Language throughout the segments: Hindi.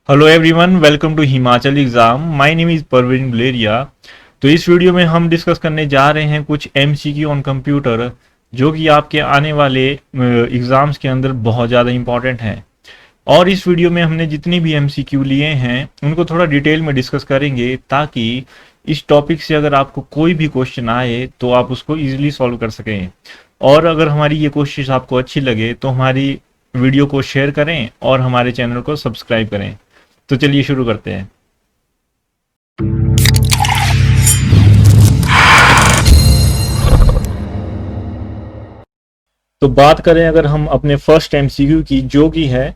Hello everyone, welcome to Himachal exam. My name is Parveen Guleria. तो इस वीडियो में हम डिस्कस करने जा रहे हैं कुछ एमसीक्यू ऑन कंप्यूटर, जो कि आपके आने वाले एग्जाम्स के अंदर बहुत ज़्यादा इंपॉर्टेंट हैं। और इस वीडियो में हमने जितनी भी एमसीक्यू लिए हैं उनको थोड़ा डिटेल में डिस्कस करेंगे, ताकि इस टॉपिक से अगर आपको कोई भी क्वेश्चन आए तो आप उसको इजीली सॉल्व कर सकें। और अगर हमारी ये कोशिश आपको अच्छी लगे तो हमारी वीडियो को शेयर करें और हमारे चैनल को सब्सक्राइब करें। तो चलिए शुरू करते हैं। तो बात करें अगर हम अपने फर्स्ट एमसीक्यू की, जो कि है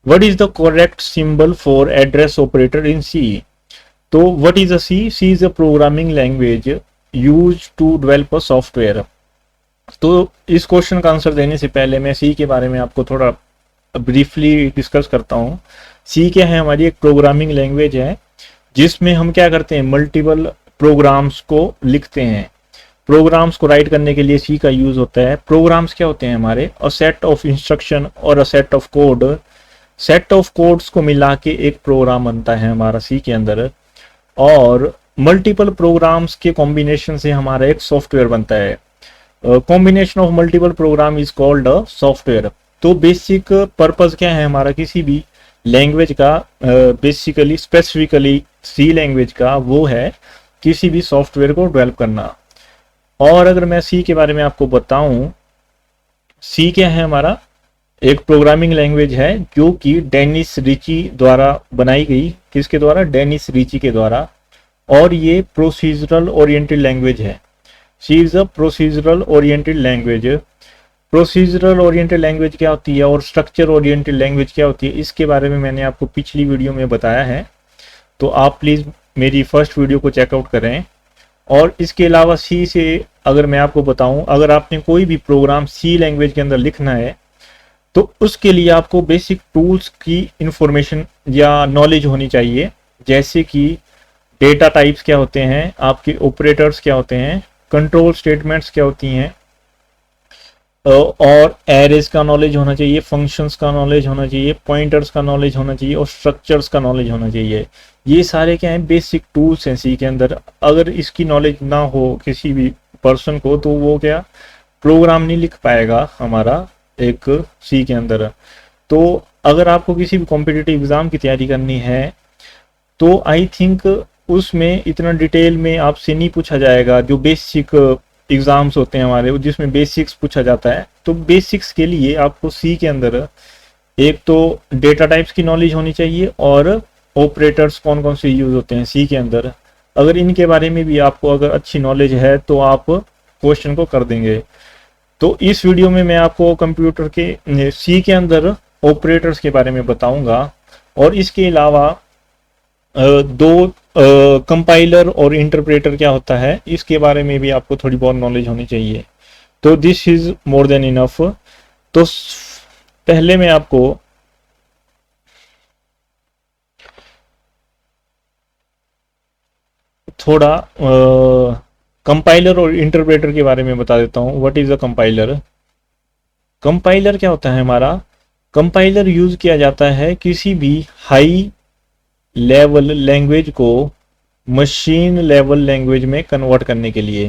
what is the correct symbol for address operator in C. तो what is a C? C is a programming language use to develop a software. तो इस क्वेश्चन का आंसर देने से पहले मैं सी के बारे में आपको थोड़ा ब्रीफली डिस्कस करता हूँ। सी क्या है? हमारी एक प्रोग्रामिंग लैंग्वेज है जिसमें हम क्या करते हैं, मल्टीपल प्रोग्राम्स को लिखते हैं। प्रोग्राम्स को राइट करने के लिए सी का यूज होता है। प्रोग्राम्स क्या होते हैं? हमारे अ सेट ऑफ इंस्ट्रक्शन और a set of code. Set of codes को मिला के एक प्रोग्राम बनता है हमारा सी के अंदर, और मल्टीपल प्रोग्राम्स के कॉम्बिनेशन से हमारा एक सॉफ्टवेयर बनता है। Combination of multiple program is called a software. तो बेसिक पर्पस क्या है हमारा किसी भी लैंग्वेज का, बेसिकली स्पेसिफिकली सी लैंग्वेज का, वो है किसी भी सॉफ्टवेयर को डेवलप करना। और अगर मैं सी के बारे में आपको बताऊं, सी क्या है हमारा? एक प्रोग्रामिंग लैंग्वेज है जो कि डेनिस रिची द्वारा बनाई गई। किसके द्वारा? डेनिस रिची के द्वारा। और ये प्रोसीजरल ओरिएंटेड लैंग्वेज है। C is a procedural oriented language. Procedural oriented language क्या होती है और स्ट्रक्चर ओरिएंटेड लैंग्वेज क्या होती है, इसके बारे में मैंने आपको पिछली वीडियो में बताया है। तो आप प्लीज़ मेरी फर्स्ट वीडियो को चेकआउट करें। और इसके अलावा सी से अगर मैं आपको बताऊं, अगर आपने कोई भी प्रोग्राम सी लैंग्वेज के अंदर लिखना है तो उसके लिए आपको बेसिक टूल्स की इंफॉर्मेशन या नॉलेज होनी चाहिए। जैसे कि डेटा टाइप्स क्या होते हैं, आपके ऑपरेटर्स क्या होते हैं, कंट्रोल स्टेटमेंट्स क्या होती हैं, और एरेज का नॉलेज होना चाहिए, फंक्शंस का नॉलेज होना चाहिए, पॉइंटर्स का नॉलेज होना चाहिए, और स्ट्रक्चर्स का नॉलेज होना चाहिए। ये सारे क्या हैं? बेसिक टूल्स हैं सी के अंदर। अगर इसकी नॉलेज ना हो किसी भी पर्सन को तो वो क्या, प्रोग्राम नहीं लिख पाएगा हमारा एक सी के अंदर। तो अगर आपको किसी भी कॉम्पिटिटिव एग्जाम की तैयारी करनी है तो आई थिंक उसमें इतना डिटेल में आपसे नहीं पूछा जाएगा। जो बेसिक एग्जाम्स होते हैं हमारे, जिसमें बेसिक्स पूछा जाता है, तो बेसिक्स के लिए आपको सी के अंदर एक तो डेटा टाइप्स की नॉलेज होनी चाहिए, और ऑपरेटर्स कौन कौन से यूज होते हैं सी के अंदर। अगर इनके बारे में भी आपको अगर अच्छी नॉलेज है तो आप क्वेश्चन को कर देंगे। तो इस वीडियो में मैं आपको कंप्यूटर के सी के अंदर ऑपरेटर्स के बारे में बताऊंगा, और इसके अलावा दो कंपाइलर और इंटरप्रेटर क्या होता है इसके बारे में भी आपको थोड़ी बहुत नॉलेज होनी चाहिए। तो this is more than enough. तो पहले मैं आपको थोड़ा कंपाइलर और इंटरप्रेटर के बारे में बता देता हूँ। What is a compiler? Compiler क्या होता है हमारा? कंपाइलर यूज किया जाता है किसी भी हाई लेवल लैंग्वेज को मशीन लेवल लैंग्वेज में कन्वर्ट करने के लिए।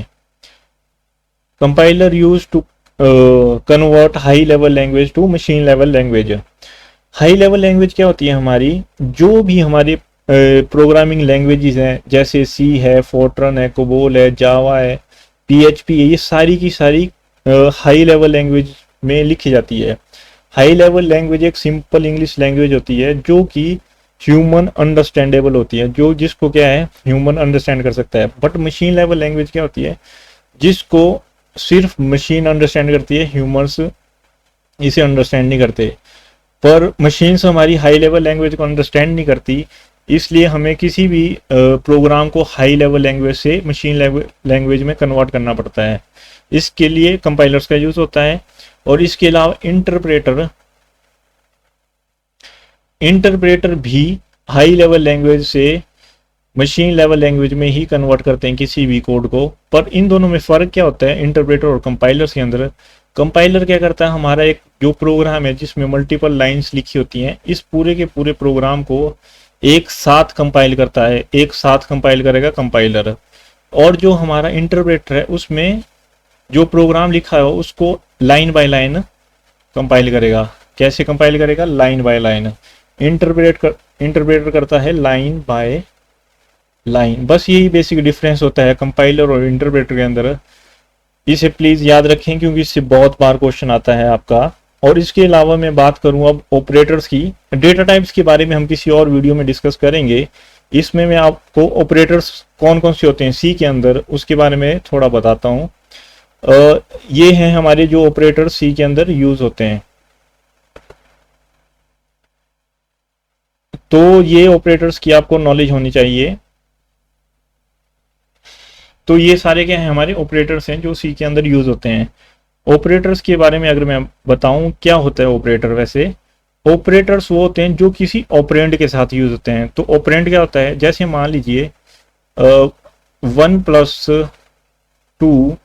Compiler use to convert high level language to machine level language. High level language क्या होती है हमारी? जो भी हमारे प्रोग्रामिंग लैंग्वेजेस हैं, जैसे सी है, फोर्ट्रन है, कोबोल है, जावा है, पीएचपी है, ये सारी की सारी हाई लेवल लैंग्वेज में लिखी जाती है। हाई लेवल लैंग्वेज एक सिंपल इंग्लिश लैंग्वेज होती है जो कि ह्यूमन अंडरस्टैंडेबल होती है, जो जिसको क्या है, ह्यूमन अंडरस्टैंड कर सकता है। बट मशीन लेवल लैंग्वेज क्या होती है? जिसको सिर्फ मशीन अंडरस्टैंड करती है, ह्यूमंस इसे अंडरस्टैंड नहीं करते। पर मशीन्स हमारी हाई लेवल लैंग्वेज को अंडरस्टैंड नहीं करती, इसलिए हमें किसी भी प्रोग्राम को हाई लेवल लैंग्वेज से मशीन लैंग्वेज में कन्वर्ट करना पड़ता है। इसके लिए कंपाइलर्स का यूज होता है। और इसके अलावा इंटरप्रेटर भी हाई लेवल लैंग्वेज से मशीन लेवल लैंग्वेज में ही कन्वर्ट करते हैं किसी भी कोड को। पर इन दोनों में फ़र्क क्या होता है इंटरप्रेटर और कंपाइलर्स के अंदर? कंपाइलर क्या करता है, हमारा एक जो प्रोग्राम है जिसमें मल्टीपल लाइंस लिखी होती हैं, इस पूरे के पूरे प्रोग्राम को एक साथ कंपाइल करता है, एक साथ कंपाइल करेगा कंपाइलर। और जो हमारा इंटरप्रेटर है उसमें जो प्रोग्राम लिखा है उसको लाइन बाय लाइन कंपाइल करेगा। कैसे कंपाइल करेगा? Line by line. इंटरप्रेटर करता है लाइन बाय लाइन। बस यही बेसिक डिफरेंस होता है कंपाइलर और इंटरप्रेटर के अंदर। इसे प्लीज याद रखें क्योंकि इससे बहुत बार क्वेश्चन आता है आपका। और इसके अलावा मैं बात करूं अब ऑपरेटर्स की, डेटा टाइप्स के बारे में हम किसी और वीडियो में डिस्कस करेंगे। इसमें मैं आपको ऑपरेटर्स कौन कौन से होते हैं सी के अंदर उसके बारे में थोड़ा बताता हूं। ये हैं हमारे जो ऑपरेटर सी के अंदर यूज होते हैं। तो ये ऑपरेटर्स की आपको नॉलेज होनी चाहिए। तो ये सारे क्या हैं, हमारे ऑपरेटर्स हैं जो सी के अंदर यूज होते हैं। ऑपरेटर्स के बारे में अगर मैं बताऊं क्या होता है ऑपरेटर, वैसे ऑपरेटर्स वो होते हैं जो किसी ऑपरेंड के साथ यूज होते हैं। तो ऑपरेंड क्या होता है, जैसे मान लीजिए 1+2,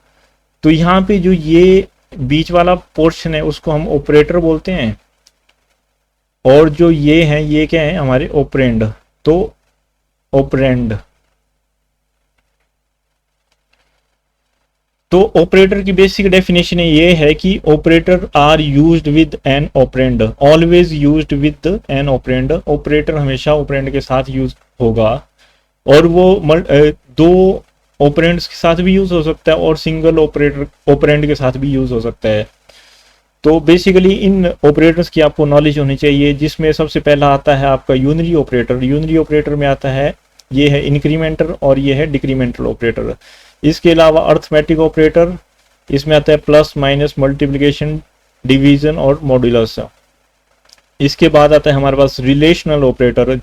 तो यहाँ पे जो ये बीच वाला पोर्शन है उसको हम ऑपरेटर बोलते हैं, और जो ये है ये क्या है, हमारे ऑपरेंड। तो ऑपरेंड, तो ऑपरेटर की बेसिक डेफिनेशन ये है कि operator are used with an operand, always used with an operand. Operator हमेशा ऑपरेंड के साथ यूज होगा, और वो दो ऑपरेंड्स के साथ भी यूज हो सकता है और सिंगल ऑपरेंड के साथ भी यूज हो सकता है। तो बेसिकली इन ऑपरेटर्स की आपको नॉलेज होनी चाहिए, जिसमें सबसे पहला आता है आपका यूनरी ऑपरेटर। यूनरी ऑपरेटर में आता है, ये है इंक्रीमेंटर और ये है डिक्रीमेंटल ऑपरेटर। इसके अलावा अर्थमेटिक ऑपरेटर, इसमें आता है प्लस माइनस मल्टीप्लिकेशन डिवीजन और मॉड्यूलस। इसके बाद आता है हमारे पास रिलेशनल ऑपरेटर,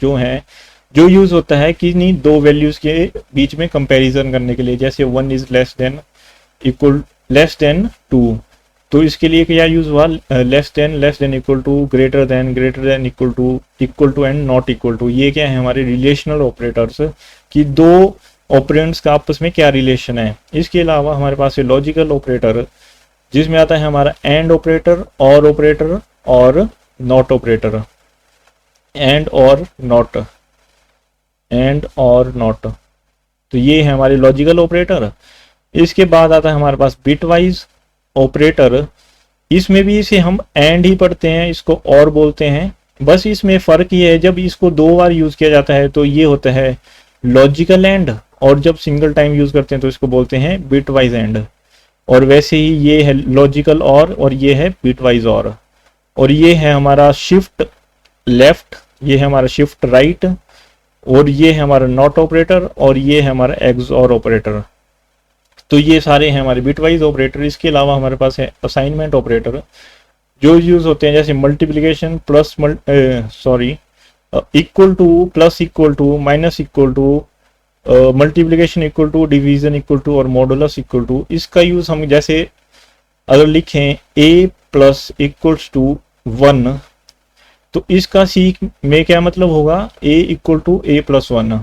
जो यूज होता है किन्हीं दो वैल्यूज के बीच में कंपैरिजन करने के लिए, जैसे 1 इज लेस देन 2। तो इसके लिए क्या यूज हुआ, less than equal to, greater than equal to and not equal to. ये क्या है, हमारे रिलेशनल ऑपरेटर्स कि दो ऑपरेंड्स का आपस में क्या रिलेशन है। इसके अलावा हमारे पास है लॉजिकल ऑपरेटर, जिसमें आता है हमारा एंड ऑपरेटर, और ऑपरेटर और नॉट ऑपरेटर, एंड और नॉट। तो ये है हमारे लॉजिकल ऑपरेटर। इसके बाद आता है हमारे पास बिटवाइज ऑपरेटर। इसमें भी इसे हम एंड ही पढ़ते हैं, इसको और बोलते हैं। बस इसमें फर्क ये है, जब इसको दो बार यूज किया जाता है तो ये होता है लॉजिकल एंड, और जब सिंगल टाइम यूज करते हैं तो इसको बोलते हैं बिटवाइज एंड। और वैसे ही ये है लॉजिकल और ये है बिटवाइज और ये है हमारा शिफ्ट लेफ्ट, ये है हमारा शिफ्ट राइट, और ये है हमारा नॉट ऑपरेटर, और ये है हमारा एक्सऑर ऑपरेटर। तो ये सारे हैं हमारे बिटवाइज ऑपरेटर। इसके अलावा हमारे पास है असाइनमेंट ऑपरेटर, जो यूज होते हैं जैसे multiplication equal to, plus equal to, minus equal to, multiplication equal to, division equal to और मॉडुलस इक्वल टू। इसका यूज हम जैसे अगर लिखें a प्लस इक्वल्स टू 1, तो इसका सी में क्या मतलब होगा, a equal to a plus 1।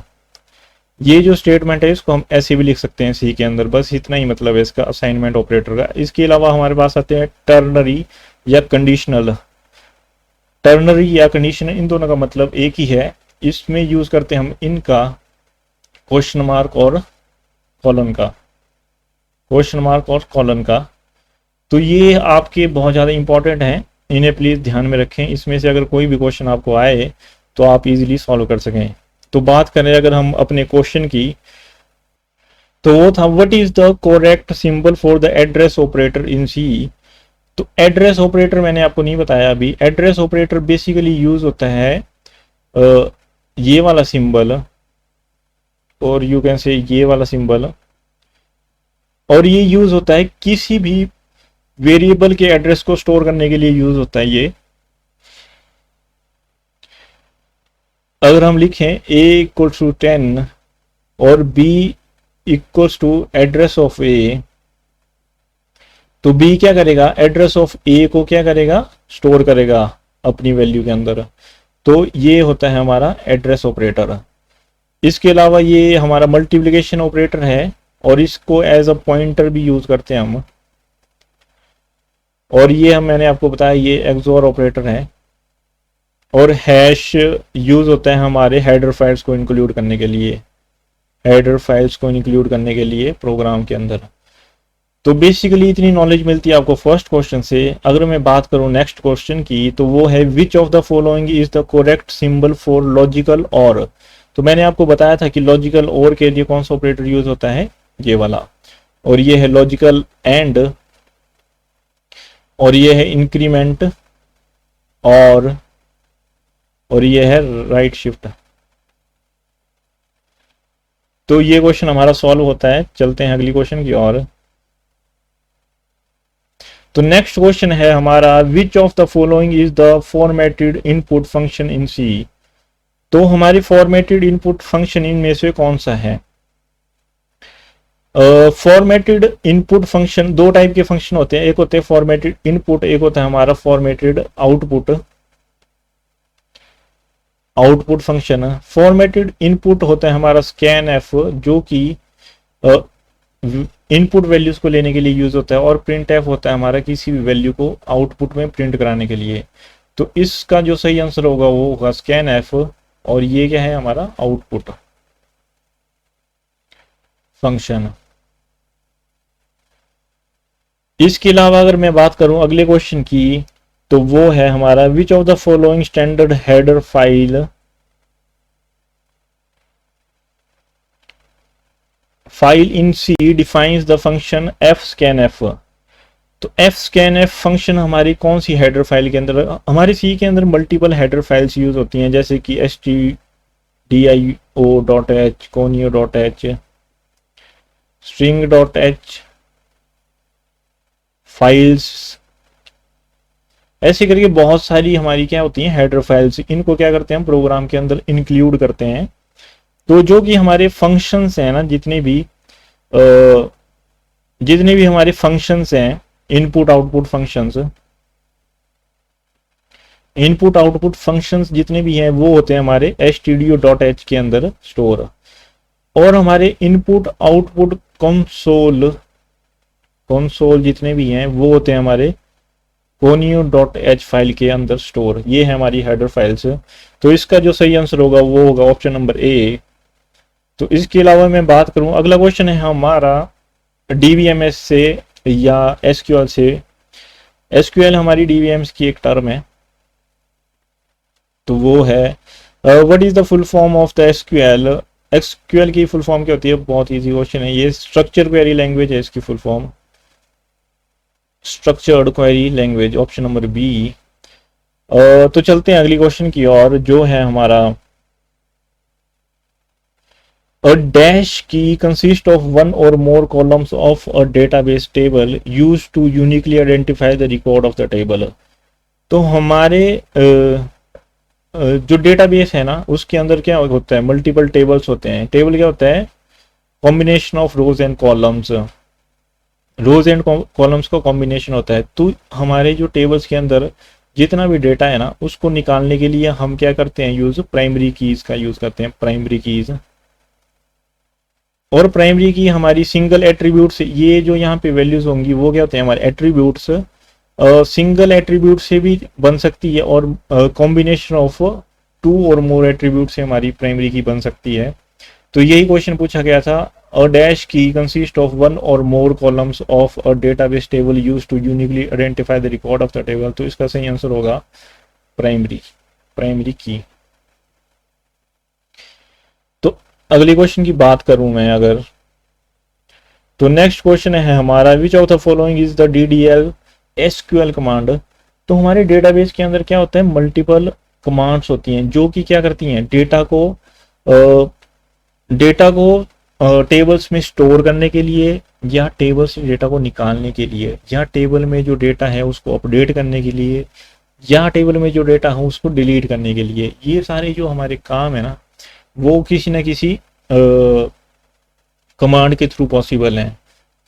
ये जो स्टेटमेंट है इसको हम ऐसे भी लिख सकते हैं सी के अंदर। बस इतना ही मतलब है इसका असाइनमेंट ऑपरेटर का। इसके अलावा हमारे पास आते हैं टर्नरी या कंडीशनल। टर्नरी या कंडीशनल, इन दोनों का मतलब एक ही है। इसमें यूज करते हैं हम इनका क्वेश्चन मार्क और कॉलन का। तो ये आपके बहुत ज़्यादा इंपॉर्टेंट हैं, इन्हें प्लीज़ ध्यान में रखें। इसमें से अगर कोई भी क्वेश्चन आपको आए तो आप इजीली सॉल्व कर सकें। तो बात करें अगर हम अपने क्वेश्चन की, तो वो था what is the correct symbol for the address operator in C. तो एड्रेस ऑपरेटर मैंने आपको नहीं बताया अभी। एड्रेस ऑपरेटर बेसिकली यूज होता है ये वाला सिंबल, और यू कैन से ये वाला सिंबल, और ये यूज होता है किसी भी वेरिएबल के एड्रेस को स्टोर करने के लिए यूज होता है ये। अगर हम लिखें a इक्वल्स टू 10 और b equals to address of a, तो b क्या करेगा, एड्रेस ऑफ a को क्या करेगा, स्टोर करेगा अपनी वैल्यू के अंदर। तो ये होता है हमारा एड्रेस ऑपरेटर। इसके अलावा ये हमारा मल्टीप्लिकेशन ऑपरेटर है, और इसको एज अ पॉइंटर भी यूज करते हैं हम। और ये मैंने आपको बताया ये एक्सोर ऑपरेटर है। और हैश यूज होता है हमारे हेडर फाइल्स को इंक्लूड करने के लिए, हेडर फाइल्स को इंक्लूड करने के लिए प्रोग्राम के अंदर। तो बेसिकली इतनी नॉलेज मिलती है आपको फर्स्ट क्वेश्चन से। अगर मैं बात करूं नेक्स्ट क्वेश्चन की, तो वो है which of the following is the correct symbol for logical और। तो मैंने आपको बताया था कि लॉजिकल और के लिए कौन सा ऑपरेटर यूज होता है, ये वाला। और ये है लॉजिकल एंड, और ये है इंक्रीमेंट, और ये है राइट शिफ्ट। तो ये क्वेश्चन हमारा सॉल्व होता है। चलते हैं अगली क्वेश्चन की ओर। तो नेक्स्ट क्वेश्चन है हमारा which of the following is the formatted input function in C. तो हमारी फॉर्मेटेड इनपुट फंक्शन इनमें से कौन सा है। फॉर्मेटेड इनपुट फंक्शन दो टाइप के फंक्शन होते हैं, एक होते हैं फॉर्मेटेड इनपुट, एक होता है हमारा formatted output. Output function formatted input होता है हमारा स्कैन एफ, जो कि इनपुट वैल्यूज को लेने के लिए यूज होता है, और प्रिंट एफ होता है हमारा किसी भी वैल्यू को आउटपुट में प्रिंट कराने के लिए। तो इसका जो सही आंसर होगा वो होगा स्कैन एफ, और ये क्या है हमारा आउटपुट फंक्शन। इसके अलावा अगर मैं बात करूं अगले क्वेश्चन की, तो वो है हमारा which of the following standard header file in C defines the function fscanf. तो एफ स्कैन एफ फंक्शन हमारी कौन सी हेडर फाइल के अंदर, हमारे सी के अंदर मल्टीपल हेडर फाइल्स यूज होती हैं, जैसे कि stdio.h, conio.h, string.h, फाइल्स, ऐसे करके बहुत सारी हमारी क्या होती हैं हेडर फाइल्स। इनको क्या करते हैं हम प्रोग्राम के अंदर इंक्लूड करते हैं। तो जो कि हमारे फंक्शंस हैं ना, जितने भी हमारे फंक्शंस हैं, इनपुट आउटपुट फंक्शंस जितने भी हैं वो होते हैं हमारे stdio.h के अंदर स्टोर। और हमारे इनपुट आउटपुट कंसोल जितने भी हैं वो होते हैं हमारे conio.h फाइल के अंदर स्टोर। ये है हमारी हेडर फाइल्स। तो इसका जो सही आंसर होगा वो होगा ऑप्शन नंबर ए। तो इसके अलावा मैं बात करूं, अगला क्वेश्चन है हमारा डीबीएमएस से या एसक्यूएल से। एसक्यूएल हमारी डीबीएमएस की एक टर्म है, तो वो है what is the full form of the SQL. SQL की फुल फॉर्म क्या होती है, बहुत इजी क्वेश्चन है ये। स्ट्रक्चर क्वेरी लैंग्वेज है इसकी full form, structured query language, option number B. तो चलते हैं अगली क्वेश्चन की ओर, जो है हमारा A dash key consists of one or more columns of a database table used to uniquely identify the record of the table। तो हमारे जो डेटाबेस है ना उसके अंदर क्या होता है, मल्टीपल टेबल्स होते हैं। टेबल क्या होता है, combination of rows and columns, rows and columns का कॉम्बिनेशन होता है। तो हमारे जो टेबल्स के अंदर जितना भी डेटा है ना उसको निकालने के लिए हम क्या करते हैं, यूज प्राइमरी कीज का यूज करते हैं, प्राइमरी कीज। और प्राइमरी की हमारी सिंगल एट्रीब्यूट्स, ये जो यहाँ पे वैल्यूज होंगी वो क्या होते हैं हमारे एट्रीब्यूट्स। सिंगल एट्रीब्यूट से भी बन सकती है, और कॉम्बिनेशन ऑफ 2 और मोर एट्रीब्यूट से हमारी प्राइमरी की बन सकती है। तो यही क्वेश्चन पूछा गया था, a dash key consist of 1 और more columns of a database table used to uniquely identify the record of the table. तो इसका सही आंसर होगा प्राइमरी की। तो अगले क्वेश्चन की बात करूं मैं अगर, तो नेक्स्ट क्वेश्चन है हमारा which of the following is the DDL SQL command. तो हमारे डेटाबेस के अंदर क्या होता है, मल्टीपल कमांड्स होती हैं जो कि क्या करती हैं, डेटा को टेबल्स में स्टोर करने के लिए, या टेबल से डेटा को निकालने के लिए, या टेबल में जो डेटा है उसको अपडेट करने के लिए, या टेबल में जो डेटा है उसको डिलीट करने के लिए। ये सारे जो हमारे काम है ना वो किसी न किसी कमांड के थ्रू पॉसिबल हैं।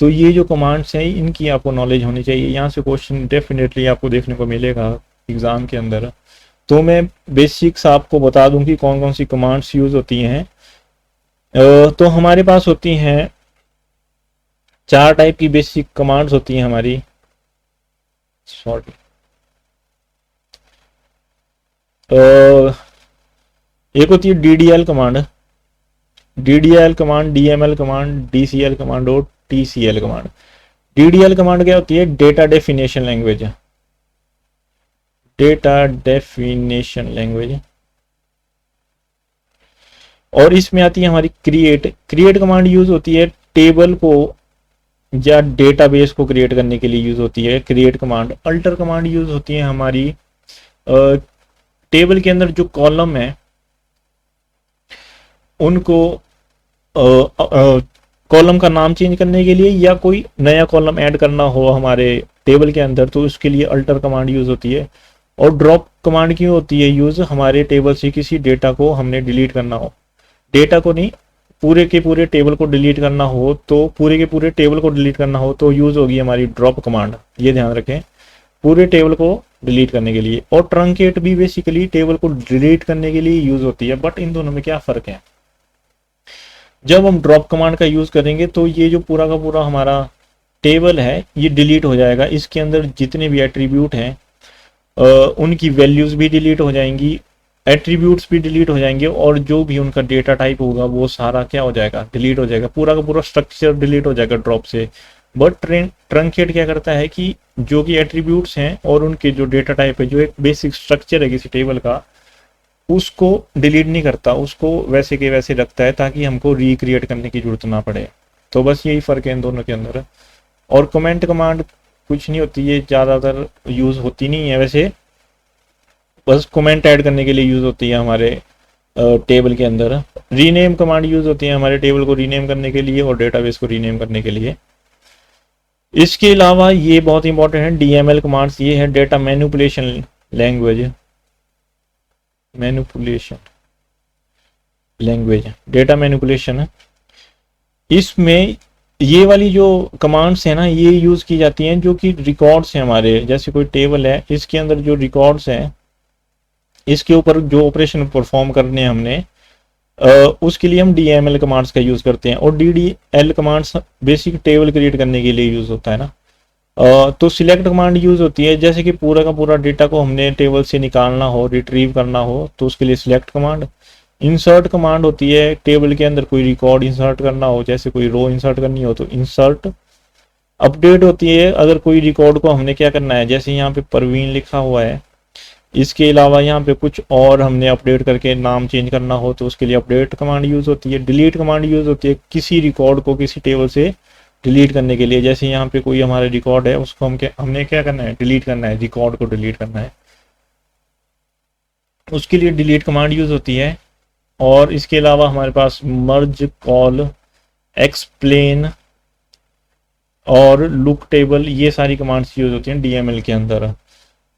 तो ये जो कमांड्स हैं इनकी आपको नॉलेज होनी चाहिए। यहाँ से क्वेश्चन डेफिनेटली आपको देखने को मिलेगा एग्जाम के अंदर। तो मैं बेसिक्स आपको बता दूं कि कौन कौन सी कमांड्स यूज होती हैं। तो हमारे पास होती हैं 4 टाइप की बेसिक कमांड्स होती हैं हमारी। सॉरी, एक होती है DDL command, DDL command, DML command, DCL command और TCL कमांड। DDL कमांड क्या होती है? Data definition language, data definition language. और इसमें आती है हमारी क्रिएट। क्रिएट कमांड यूज होती है टेबल को या डेटाबेस को क्रिएट करने के लिए यूज होती है create command. Alter command use होती है हमारी टेबल के अंदर जो कॉलम है उनको कॉलम का नाम चेंज करने के लिए, या कोई नया कॉलम ऐड करना हो हमारे टेबल के अंदर, तो उसके लिए अल्टर कमांड यूज होती है। और ड्रॉप कमांड क्यों होती है यूज? हमारे टेबल से किसी डेटा को हमने डिलीट करना हो, डेटा को नहीं, पूरे के पूरे टेबल को डिलीट करना हो, तो पूरे के पूरे टेबल को डिलीट करना हो तो यूज होगी हमारी ड्रॉप कमांड। ये ध्यान रखें, पूरे टेबल को डिलीट करने के लिए। और ट्रंकेट भी बेसिकली टेबल को डिलीट करने के लिए यूज होती है। बट इन दोनों में क्या फर्क है? जब हम ड्रॉप कमांड का यूज करेंगे तो ये जो पूरा का पूरा हमारा टेबल है ये डिलीट हो जाएगा। इसके अंदर जितने भी एट्रीब्यूट हैं उनकी वैल्यूज भी डिलीट हो जाएंगी, एट्रीब्यूट्स भी डिलीट हो जाएंगे, और जो भी उनका डेटा टाइप होगा वो सारा क्या हो जाएगा? डिलीट हो जाएगा। पूरा का पूरा स्ट्रक्चर डिलीट हो जाएगा ड्रॉप से। बट ट्रंकेट क्या करता है कि जो कि एट्रीब्यूट्स हैं और उनके जो डेटा टाइप है, जो एक बेसिक स्ट्रक्चर है किसी टेबल का, उसको डिलीट नहीं करता, उसको वैसे के वैसे रखता है ताकि हमको रिक्रिएट करने की जरूरत ना पड़े। तो बस यही फर्क है इन दोनों के अंदर। और कमेंट कमांड कुछ नहीं होती, ये ज़्यादातर यूज़ होती नहीं है वैसे, बस कमेंट ऐड करने के लिए यूज़ होती है हमारे टेबल के अंदर। रीनेम कमांड यूज़ होती है हमारे टेबल को रीनेम करने के लिए और डेटाबेस को रीनेम करने के लिए। इसके अलावा ये बहुत इंपॉर्टेंट है DML कमांड्स, ये है data manipulation language, manipulation language, data manipulation. इसमें ये वाली जो कमांड्स है ना, ये यूज की जाती हैं जो कि रिकॉर्ड्स हैं हमारे, जैसे कोई टेबल है इसके अंदर जो रिकॉर्ड्स हैं, इसके ऊपर जो ऑपरेशन परफॉर्म करने हैं हमने, उसके लिए हम DML कमांड्स का यूज करते हैं। और DDL commands basic table create करने के लिए यूज होता है ना। तो सिलेक्ट कमांड यूज होती है, जैसे कि पूरा का पूरा डेटा को हमने टेबल से निकालना हो, रिट्रीव करना हो, तो उसके लिए सिलेक्ट कमांड। इंसर्ट कमांड होती है, टेबल के अंदर कोई रिकॉर्ड इंसर्ट करना हो, जैसे कोई रो इंसर्ट करनी हो तो इंसर्ट। अपडेट होती है, अगर कोई रिकॉर्ड को हमने क्या करना है, जैसे यहाँ पे परवीन लिखा हुआ है, इसके अलावा यहाँ पे कुछ और हमने अपडेट करके नाम चेंज करना हो तो उसके लिए अपडेट कमांड यूज होती है। डिलीट कमांड यूज होती है किसी रिकॉर्ड को किसी टेबल से डिलीट करने के लिए, जैसे यहाँ पे कोई हमारा रिकॉर्ड है उसको हमने क्या करना है? डिलीट करना है, रिकॉर्ड को डिलीट करना है, उसके लिए डिलीट कमांड यूज होती है। और इसके अलावा हमारे पास मर्ज, कॉल, एक्सप्लेन और लुक टेबल, ये सारी कमांड्स यूज होती हैं DML के अंदर,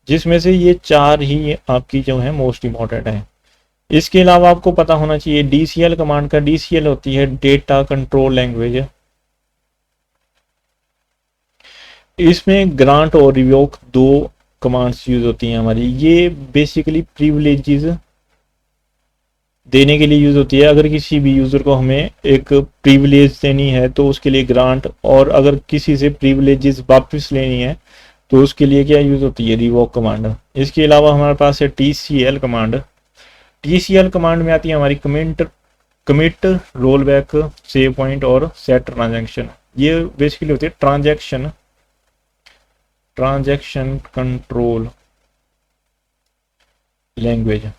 जिसमें से ये चार ही आपकी जो है मोस्ट इंपॉर्टेंट है। इसके अलावा आपको पता होना चाहिए DCL कमांड का। DCL होती है डेटा कंट्रोल लैंग्वेज। इसमें ग्रांट और रिवोक दो कमांड्स यूज होती हैं हमारी। ये बेसिकली प्रिविलेजेस देने के लिए यूज होती है। अगर किसी भी यूजर को हमें एक प्रिविलेज देनी है तो उसके लिए ग्रांट, और अगर किसी से प्रिविलेजेस वापस लेनी है तो उसके लिए क्या यूज होती है? Revoke command. इसके अलावा हमारे पास है TCL कमांड। TCL कमांड में आती है हमारी commit, roll back, save point और सेट ट्रांजैक्शन। ये बेसिकली होती है transaction control language.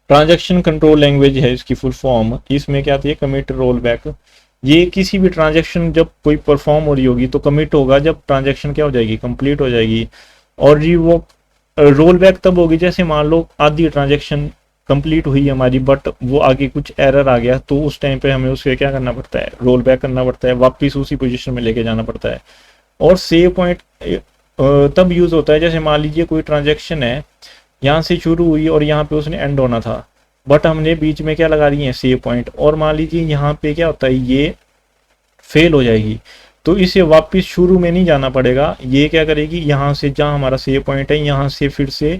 Transaction control language है इसकी फुल फॉर्म। इसमें क्या आती है? Commit, roll back. ये किसी भी ट्रांजैक्शन जब कोई परफॉर्म हो रही होगी तो कमिट होगा जब ट्रांजैक्शन क्या हो जाएगी? कंप्लीट हो जाएगी। और रिवोक, रोल बैक तब होगी जैसे मान लो आधी ट्रांजैक्शन कंप्लीट हुई हमारी बट वो आगे कुछ एरर आ गया, तो उस टाइम पे हमें उसके क्या करना पड़ता है? रोल बैक करना पड़ता है, वापस उसी पोजीशन में लेके जाना पड़ता है। और सेव पॉइंट तब यूज होता है जैसे मान लीजिए कोई ट्रांजैक्शन है, यहाँ से शुरू हुई और यहाँ पे उसने एंड होना था, बट हमने बीच में क्या लगा दिए हैं? Save point. और मान लीजिए यहाँ पे क्या होता है? ये फेल हो जाएगी, तो इसे वापस शुरू में नहीं जाना पड़ेगा। ये क्या करेगी? यहाँ से जहाँ हमारा सेव पॉइंट है यहाँ से फिर से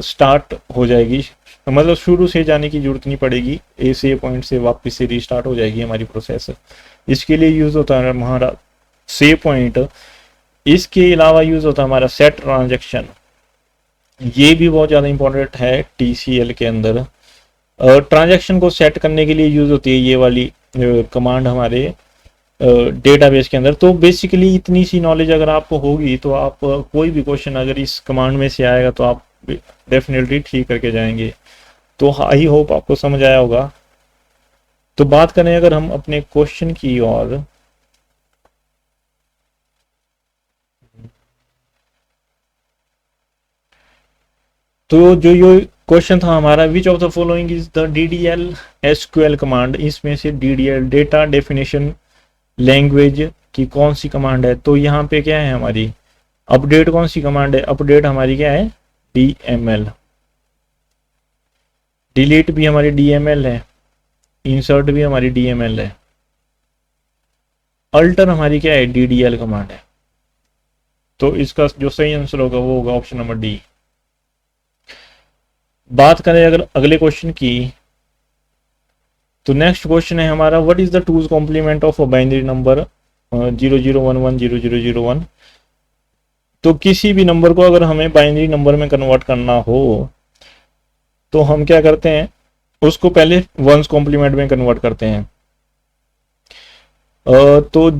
स्टार्ट हो जाएगी, मतलब शुरू से जाने की जरूरत नहीं पड़ेगी, ए सेव पॉइंट से वापस से रीस्टार्ट हो जाएगी हमारी प्रोसेस। इसके लिए यूज होता है हमारा सेव पॉइंट। इसके अलावा यूज होता है हमारा सेट ट्रांजैक्शन, ये भी बहुत ज़्यादा इंपॉर्टेंट है TCL के अंदर। ट्रांजैक्शन को सेट करने के लिए यूज होती है ये वाली कमांड हमारे डेटाबेस के अंदर। तो बेसिकली इतनी सी नॉलेज अगर आपको होगी तो आप कोई भी क्वेश्चन अगर इस कमांड में से आएगा तो आप डेफिनेटली ठीक करके जाएंगे। तो आई होप आपको समझ आया होगा। तो बात करें अगर हम अपने क्वेश्चन की और, तो जो ये क्वेश्चन था हमारा, which of the following is the DDL SQL command, इसमें से DDL डेटा डेफिनेशन लैंग्वेज की कौन सी कमांड है। तो यहाँ पे क्या है हमारी अपडेट, कौन सी कमांड है अपडेट हमारी, क्या है DML। डिलीट भी हमारी DML है, इंसर्ट भी हमारी DML है, अल्टर हमारी क्या है DDL कमांड है। तो इसका जो सही आंसर होगा वो होगा ऑप्शन नंबर डी। बात करें अगर अगले क्वेश्चन की, तो नेक्स्ट क्वेश्चन है हमारा, what is the two's complement of a binary number 00110001। तो किसी भी नंबर को अगर हमें बाइनरी नंबर में कन्वर्ट करना हो तो हम क्या करते हैं, उसको पहले वंस कॉम्प्लीमेंट में कन्वर्ट करते हैं। तो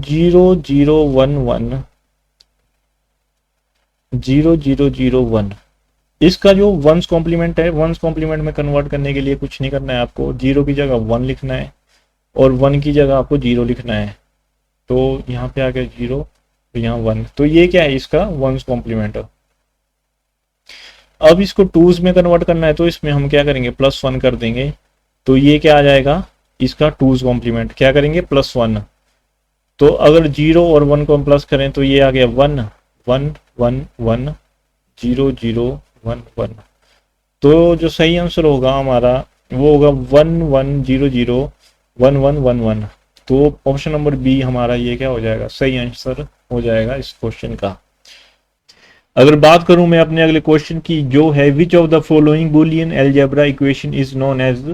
0001 इसका जो वंस कॉम्प्लीमेंट है, वंस कॉम्प्लीमेंट में कन्वर्ट करने के लिए कुछ नहीं करना है आपको, 0 की जगह 1 लिखना है और 1 की जगह आपको 0 लिखना है। तो यहाँ पे आ गया 0, तो यहाँ 1, तो ये क्या है इसका वंस कॉम्प्लीमेंट। अब इसको टूज में कन्वर्ट करना है तो इसमें हम क्या करेंगे +1 कर देंगे, तो ये क्या आ जाएगा इसका टूज कॉम्प्लीमेंट, क्या करेंगे +1। तो अगर 0 और 1 को हम प्लस करें तो ये आ गया 1 1 1 1 0 0 1 1। तो जो सही आंसर होगा हमारा वो होगा 1 1 0 0 1 1 1 1। तो ऑप्शन नंबर बी हमारा ये क्या हो जाएगा, सही आंसर हो जाएगा इस क्वेश्चन का। अगर बात करूं मैं अपने अगले क्वेश्चन की, जो है which of the following Boolean algebra equation is known as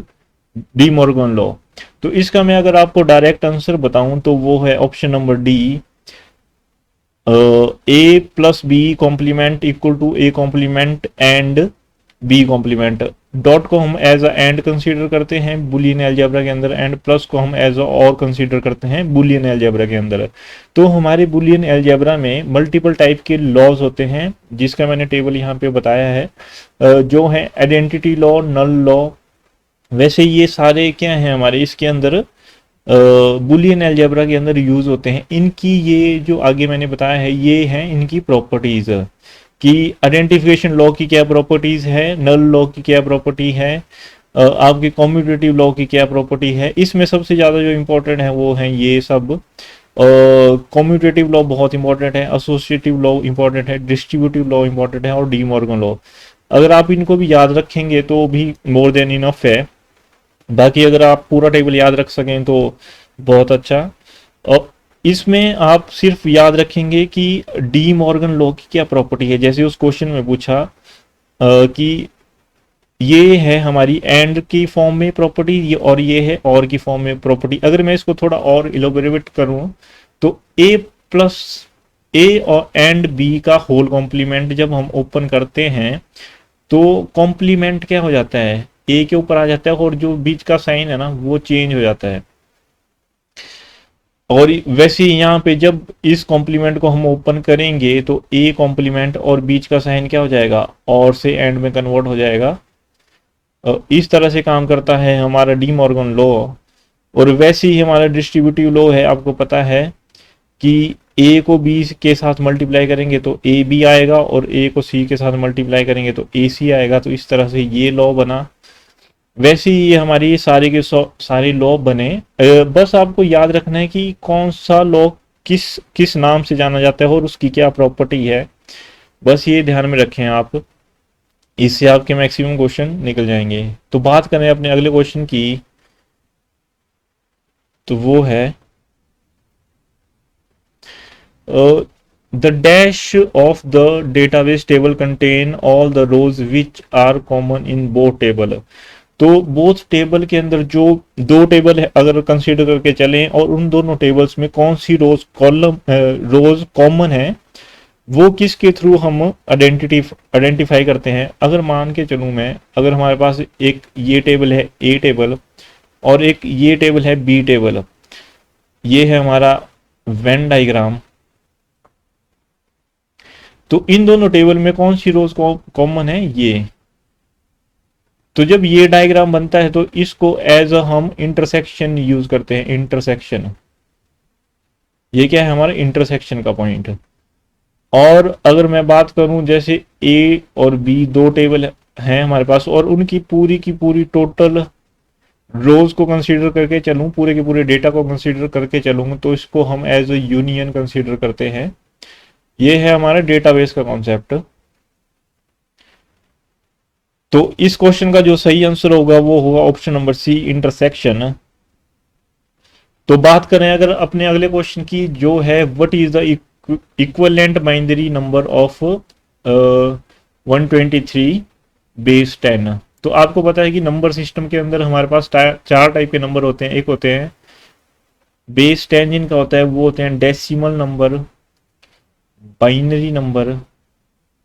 De Morgan law. तो इसका मैं अगर आपको डायरेक्ट आंसर बताऊं तो वो है option number D, a plus B complement equal to a complement and b complement. Dot को हम एज अ एंड कंसीडर करते हैं बुलियन अलजेब्रा के अंदर, एंड प्लस को हम एज अ और कंसीडर करते हैं बुलियन अलजेब्रा के अंदर। तो हमारे बुलियन अलजेब्रा में मल्टीपल टाइप के लॉज होते हैं, जिसका मैंने टेबल यहाँ पे बताया है, जो है आइडेंटिटी लॉ, नल लॉ। वैसे ये सारे क्या हैं हमारे इसके अंदर बुलियन अलजेब्रा के अंदर यूज होते हैं। इनकी ये जो आगे मैंने बताया है ये हैं इनकी प्रॉपर्टीज, कि आइडेंटिफिकेशन लॉ की क्या प्रॉपर्टीज है, नल लॉ की क्या प्रॉपर्टी है, आपके कॉम्यूटेटिव लॉ की क्या प्रॉपर्टी है। इसमें सबसे ज़्यादा जो इम्पोर्टेंट है वो हैं ये सब। कॉम्यूटेटिव लॉ बहुत इंपॉर्टेंट है, एसोसिएटिव लॉ इंपॉर्टेंट है, डिस्ट्रीब्यूटिव लॉ इंपॉर्टेंट है और डी मॉर्गन लॉ। अगर आप इनको भी याद रखेंगे तो भी मोर देन इनफ है। बाकी अगर आप पूरा टेबल याद रख सकें तो बहुत अच्छा। और इसमें आप सिर्फ याद रखेंगे कि डी मॉर्गन लॉ की क्या प्रॉपर्टी है। जैसे उस क्वेश्चन में पूछा कि ये है हमारी एंड की फॉर्म में प्रॉपर्टी, ये और ये है और की फॉर्म में प्रॉपर्टी। अगर मैं इसको थोड़ा और इलोबरेट करूं तो ए प्लस ए और एंड बी का होल कॉम्प्लीमेंट जब हम ओपन करते हैं तो कॉम्प्लीमेंट क्या हो जाता है, ए के ऊपर आ जाता है और जो बीच का साइन है ना वो चेंज हो जाता है। और वैसे यहाँ पे जब इस कॉम्प्लीमेंट को हम ओपन करेंगे तो ए कॉम्प्लीमेंट और बीच का साइन क्या हो जाएगा, और से एंड में कन्वर्ट हो जाएगा। इस तरह से काम करता है हमारा डी मॉर्गन लॉ। और वैसे ही हमारा डिस्ट्रीब्यूटिव लॉ है, आपको पता है कि ए को बी के साथ मल्टीप्लाई करेंगे तो ए बी आएगा और ए को सी के साथ मल्टीप्लाई करेंगे तो ए सी आएगा। तो इस तरह से ये लॉ बना। वैसे ही ये हमारी सारे के सारे लॉ बने। बस आपको याद रखना है कि कौन सा लॉ किस किस नाम से जाना जाता है और उसकी क्या प्रॉपर्टी है, बस ये ध्यान में रखें आप। इससे आपके मैक्सिमम क्वेश्चन निकल जाएंगे। तो बात करें अपने अगले क्वेश्चन की, तो वो है the dash of the database table contain all the rows which are common in both table. तो बोथ टेबल के अंदर जो दो टेबल है अगर कंसीडर करके चलें और उन दोनों टेबल्स में कौन सी रोज कॉलम रोज कॉमन है, वो किसके थ्रू हम आइडेंटिफाई करते हैं। अगर मान के चलूँ मैं, अगर हमारे पास एक ये टेबल है ए टेबल और एक ये टेबल है बी टेबल, ये है हमारा वेन डायग्राम, तो इन दोनों टेबल में कौन सी रोज कॉमन है, ये। तो जब ये डायग्राम बनता है तो इसको एज अ हम इंटरसेक्शन यूज करते हैं, इंटरसेक्शन। ये क्या है, हमारा इंटरसेक्शन का पॉइंट। और अगर मैं बात करूं जैसे ए और बी दो टेबल हैं हमारे पास और उनकी पूरी की पूरी टोटल रोज को कंसीडर करके चलूं, पूरे के पूरे डेटा को कंसीडर करके चलूंगा, तो इसको हम एज अ यूनियन कंसीडर करते हैं। ये है हमारा डेटाबेस का कॉन्सेप्ट। तो इस क्वेश्चन का जो सही आंसर होगा वो होगा ऑप्शन नंबर सी, इंटरसेक्शन। तो बात करें अगर अपने अगले क्वेश्चन की, जो है what is the equivalent binary number of 123 base 10। तो आपको पता है कि नंबर सिस्टम के अंदर हमारे पास चार टाइप के नंबर होते हैं। एक होते हैं बेस 10 जिनका होता है, वो होते हैं decimal number, binary number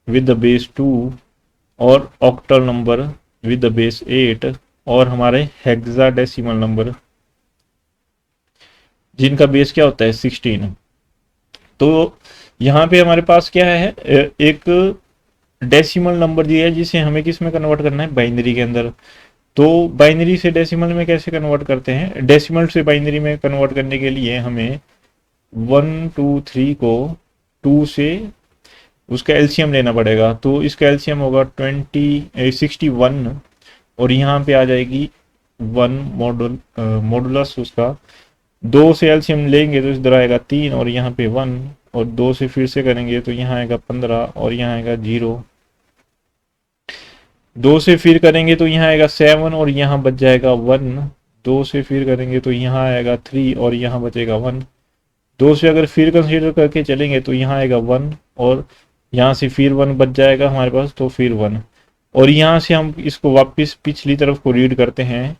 with the base 2 और octal number with the base 8 और हमारे हेक्साडेसिमल नंबर जिनका बेस क्या होता है 16। तो यहाँ पे हमारे पास क्या है, एक डेसिमल नंबर दिया है जिसे हमें किस में कन्वर्ट करना है, बाइनरी के अंदर। तो बाइनरी से डेसिमल में कैसे कन्वर्ट करते हैं, डेसिमल से बाइनरी में कन्वर्ट करने के लिए हमें 1 2 3 को 2 से उसका एलसीएम लेना पड़ेगा। तो इसका एलसीएम होगा 61 और यहाँ पे आ जाएगी 1 मॉडुलस उसका। 2 से एलसीएम लेंगे तो इधर आएगा 3 और यहाँ पे 1 और 2 से फिर से करेंगे तो यहाँ आएगा 15 और यहाँ आएगा 0। 2 से फिर करेंगे तो यहाँ आएगा 7 और यहाँ बच जाएगा 1। 2 से फिर करेंगे तो यहाँ आएगा 3 और यहाँ बचेगा 1। 2 से अगर फिर कंसीडर करके चलेंगे तो यहाँ आएगा 1 और यहाँ से फिर 1 बच जाएगा हमारे पास, तो फिर 1। और यहाँ से हम इसको वापस पिछली तरफ को रीड करते हैं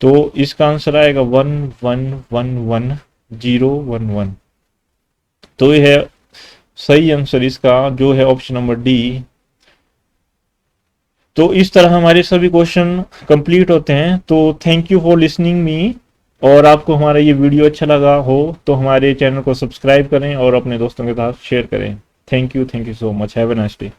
तो इसका आंसर आएगा 1 1 1 1 0 1 1। तो यह है सही आंसर इसका, जो है ऑप्शन नंबर डी। तो इस तरह हमारे सभी क्वेश्चन कंप्लीट होते हैं। तो thank you for listening me. और आपको हमारा ये वीडियो अच्छा लगा हो तो हमारे चैनल को सब्सक्राइब करें और अपने दोस्तों के साथ शेयर करें। Thank you so much. Have a nice day.